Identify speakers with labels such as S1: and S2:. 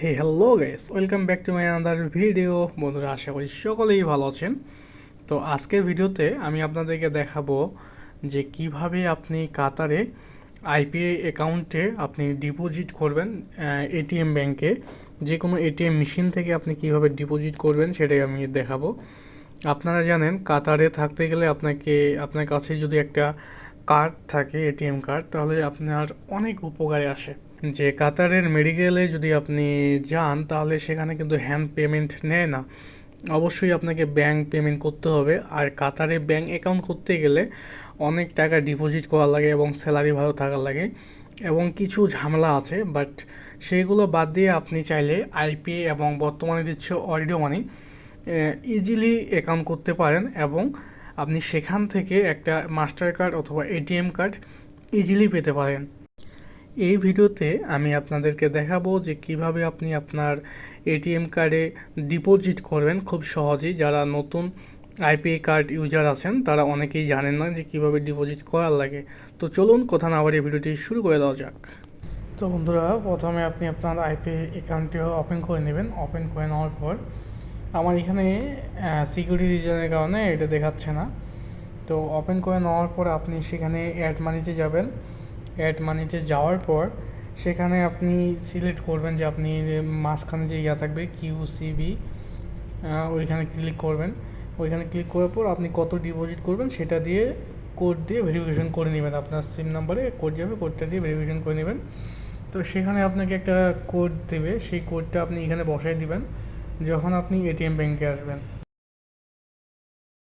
S1: Hey hello guys, welcome back to my another video. বন্ধুরা, আশা করি সকলেই ভালো আছেন। তো আজকের ভিডিওতে আমি আপনাদেরকে দেখাবো যে কিভাবে আপনি কাতারে আইপিএ অ্যাকাউন্টে আপনি ডিপোজিট করবেন। এটিএম ব্যাংকে যে কোনো এটিএম মেশিন থেকে আপনি কিভাবে ডিপোজিট করবেন সেটাই আমি দেখাবো। আপনারা জানেন, কাতারে থাকতে গেলে আপনার কাছে যদি একটা কার্ড থাকে, এটিএম কার্ড, তাহলে আপনার অনেক উপকারে আসে। যে কাতারের মেডিকেলে যদি আপনি যান, তাহলে সেখানে কিন্তু হ্যান্ড পেমেন্ট নেয় না, অবশ্যই আপনাকে ব্যাংক পেমেন্ট করতে হবে। আর কাতারে ব্যাংক অ্যাকাউন্ট করতে গেলে অনেক টাকা ডিপোজিট করা লাগে এবং স্যালারি ভালো থাকার লাগে এবং কিছু ঝামেলা আছে, বাট সেইগুলো বাদ দিয়ে আপনি চাইলে আইপিএ এবং বর্তমানে দিচ্ছে অরিডো মানি ইজিলি অ্যাকাউন্ট করতে পারেন এবং আপনি সেখান থেকে একটা মাস্টার কার্ড অথবা এটিএম কার্ড ইজিলি পেতে পারেন। এই ভিডিওতে আমি আপনাদেরকে দেখাবো যে কিভাবে আপনি আপনার এটিএম কার্ডে ডিপোজিট করবেন খুব সহজেই। যারা নতুন আইপিএ কার্ড ইউজার আছেন তারা অনেকেই জানেন না যে কিভাবে ডিপোজিট করার লাগে। তো চলুন কথা না বাড়িয়ে ভিডিওটি শুরু করে দেওয়া যাক। তো বন্ধুরা, প্রথমে আপনি আপনার আইপিএ অ্যাকাউন্টটি ওপেন করে নেবেন। ওপেন করে নেওয়ার পর আমার এখানে সিকিউরিটি রিজনের কারণে এটা দেখাচ্ছে না। তো ওপেন করে নেওয়ার পর আপনি সেখানে অ্যাড মানিতে যাবেন। অ্যাড মানিতে যাওয়ার পর সেখানে আপনি সিলেক্ট করবেন যে আপনি মাঝখানে যে থাকবে কিউসিবি, ওইখানে ক্লিক করবেন। ওইখানে ক্লিক করার পর আপনি কত ডিপোজিট করবেন সেটা দিয়ে কোড দিয়ে ভেরিফিকেশন করে নেবেন। আপনার সিম নাম্বারে কোড যাবে, কোডটা দিয়ে ভেরিফিকেশন করে নেবেন। তো সেখানে আপনাকে একটা কোড দেবে, সেই কোডটা আপনি এখানে বসাই দিবেন যখন আপনি এটিএম ব্যাংকে আসবেন।